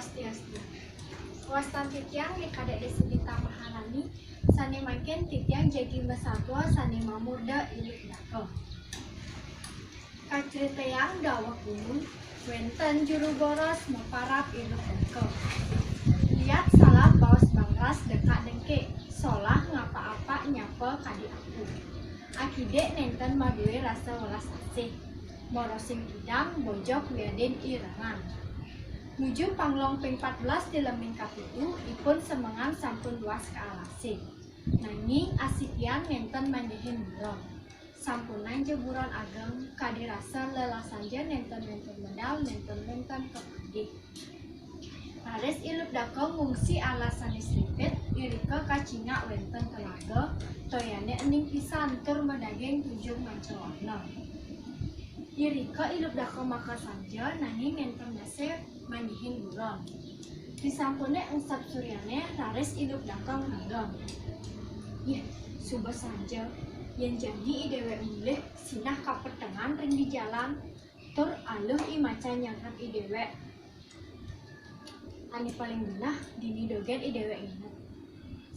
Swastiastu. Wastan titiang di kadek desa Dita Maharani, sani makin titiang jagi besatwa sani mamurda ilik dako. Kacritayang dawa gunung, wenten juru boros meparap iluk dako. Lihat salah baos bangras dekat dengke, solah ngapa-apa nyapa kadi aku. Akidek nenten madue rasa welas asih, morosing idam bojok wiaden irangan. Nuju panglong ping 14 di leming kapitu, ipun semengan sampun luas ke alase. Nanging asikian nenten mandihin buron. Sampunan jeburon ageng, kadirasa lelasanja nenten-nenten medal, nenten-nenten kepandi. Raris ilup dako ngungsi alasan islipit, irika kacinga wenten telaga, toyane ening pisan tur medaging tujung mancawarna. Irika ilup dako maka sanja, nanging nenten nase mandihin buron. Disampune ungsap suryane, raris ilup dako nganggang. Subah saja, yang jadi idewe mulih sinah kapertengan ring di jalan, tur aluh imaca nyangkat idewe. Ani paling genah dini dogen idewe inget.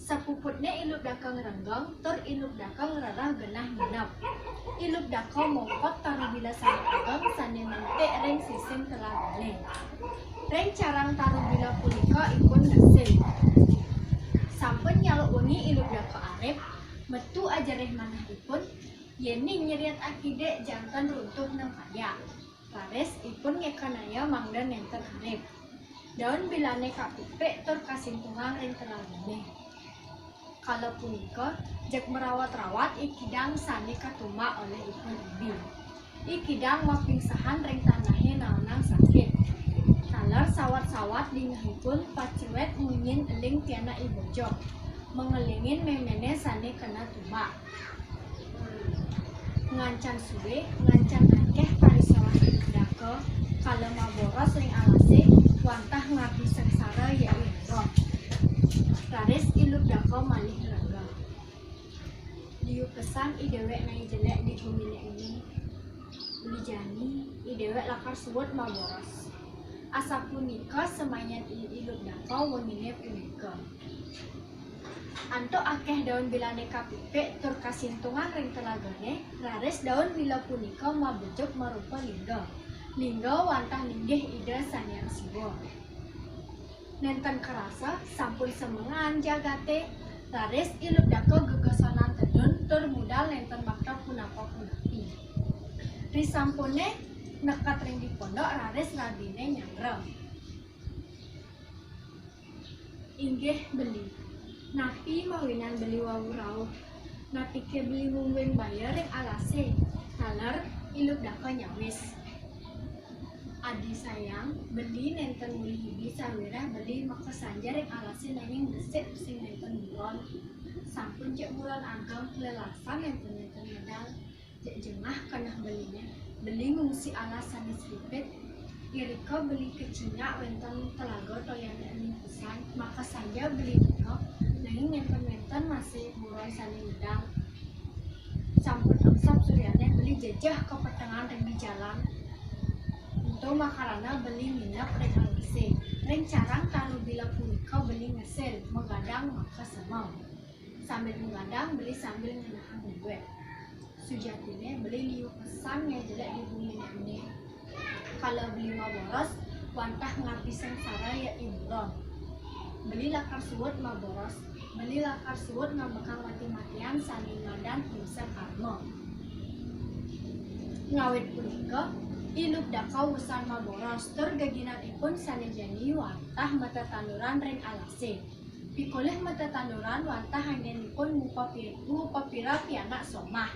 Sapuputnya ilup daka ngerenggang, tur ilup daka ngerarah genah nginep. Ilup daka mongkot taruh bila sani ageng, sani nanti ring sisim telah balik. Ring carang taruh bila punika ipun ngesil. Sampun nyaluk wengi ilup daka arep, metu ajareh manah ipun, yeni nyeriat akide jantan runtuh nang kaya. Raris ipun ngekanaya mangda nenten arep. Daun bilane kapipe tur kasintungan ring teralane. Kalau punika, jak merawat-rawat ikidang sani katuma oleh ipun ibi. Ikidang mapingsahan ring tanahe naonang sakit. Talar sawat-sawat dingahipun pacewet munyin eling tiana ibojok. Mengelingin memene sani kena tuma. Ngancan suwe, ngancan akeh parisawah ilup dako, kalau maboros ring alase, wantah ngabi sengsara ya ilup. Raris ilup dako malih rangga. Liu pesan idewe nai jelek di bumi ini. Lijani idewe lakar suwut maboros. Asa punika semanyan ilup dako wengine punika. Anto akeh daun bilane kapipe tur kasintungan ring telagane, raris daun bila punika mabujok marupa lingga. Lingga wantah linggih ida sanyang siwa. Nenten kerasa sampun semengan jagate, raris ilup dako gegesanan tedun tur budal nenten bakta punapa punapi. Risampune nekat ring di pondok raris radine nyangreng. Inggih beli. Napi mawinan beli wawu rauh, napi ke beli mungwing bayar ring alase, talar ilup dako nyawis. Adi sayang, beli nenten muli hibi sawirah beli maka sanja ring alase nanging desik sing nenten buron. Sampun cek buron ageng lelasan nenten medal, cek jengah kanah belinya, beli ngungsi alasan islipit. Irika beli kecinya wenten telaga toyane ening pisan, maka sanja beli dino, nanging nenten masih buron sani udang. Sampun angsap suryane beli jejah ke pertengahan ring di jalan. Untuk makarana beli minyak ring alise, ring carang taruh bila punika beli ngesil, menggadang maka semau. Sambil menggadang beli sambil ngenahan duwe. Sujatine beli liu pesan ngejelek di bumi ini. Kalau beli maboros, wantah ngapi sengsara ya imron. Beli lakar suwut maboros, beli lakar suwut ngambekang mati-matian sani ngadan himsa karma. Ngawit punika, ilup dako wusan maboros, tur gaginanipun sani jani wantah mata tanduran ring alase. Pikoleh mata tanduran wantah hangenipun ngupa pira pianak somah.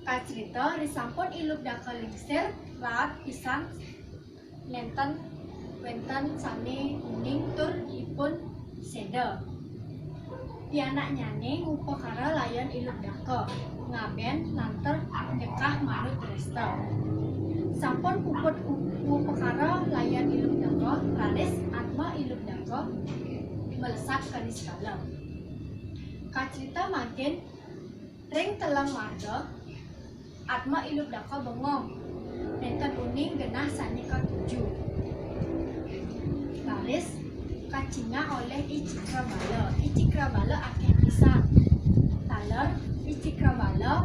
Kacerita risampun ilup dako lingsir, raat pisan nenten wenten sani kuning tur ipun seda. Pianak nyane ngupa kara layan ilup dako, ngaben nanter nyekah manut resto. Sampun puput ngupa kara layan ilup dako, raris atma ilup dako melesat kadis kalam. Kacerita makin ring telang marga, atma ilup dako bengong, nenten uning genah sani ka 7. oleh Icikrebala. Icikrebala akeh pisan. Taler Icikrebala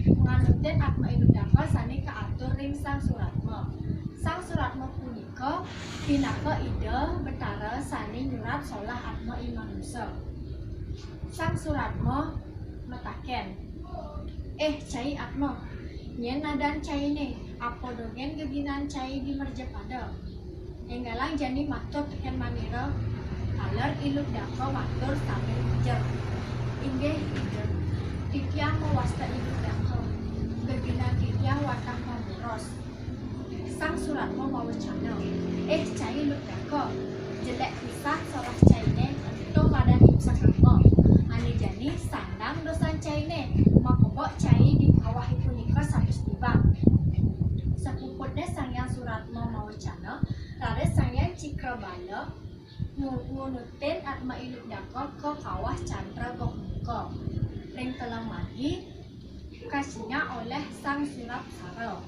nganuten Atma Iludaka sane kaatur ring Sang Suratma. Sang Suratma punika pinaka ide Betara sane nyurat solah Atma Imanusa. Sang Suratma metaken, cai Atma, nyen nadan cai ne, apa dogen geginan cai di Merjepada. Enggalang jani matur teken manira, taler Iludaka matur sambil ujar. Inggih ide, tityang mawasta Iludaka, geginan tityang watang mamuros. Sang Suratma mawacana, cai Iludaka, jelek pisah solah cai ne, ento madan imsakama. Ane jani sandang dosan cai ne, makobok cai di kawah punika satus tibang. Sepuputnya Sangyang Suratma mawacana, rares Sangyang Cikrebala ngunutin Atma Iludaka ke kawah Candra Gokmuka. Ring telang magi kasinya oleh Sang Surapsara.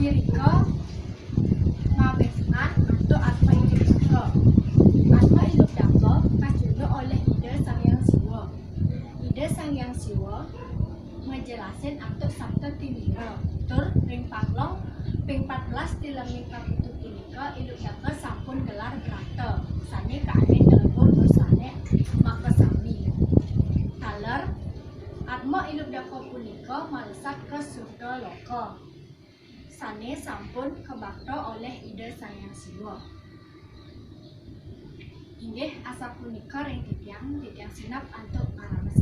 Irika ngabesan untuk Atma Iludaka. Atma Iludaka kasinya oleh ide Sangyang Siwa. Ide Sangyang Siwa ngejelasin untuk Sabta Timira. Tur ring panglong ping 14 tileming kapitu punika Iludaka sampun gelar brata sane kaane nelebur dosane makasami. Taler Atma Iludaka punika malesat ke surga loka sane sampun kebakta oleh ide Sangyang Siwa. Inggih asa punika ring tityang sinap antuk ngarames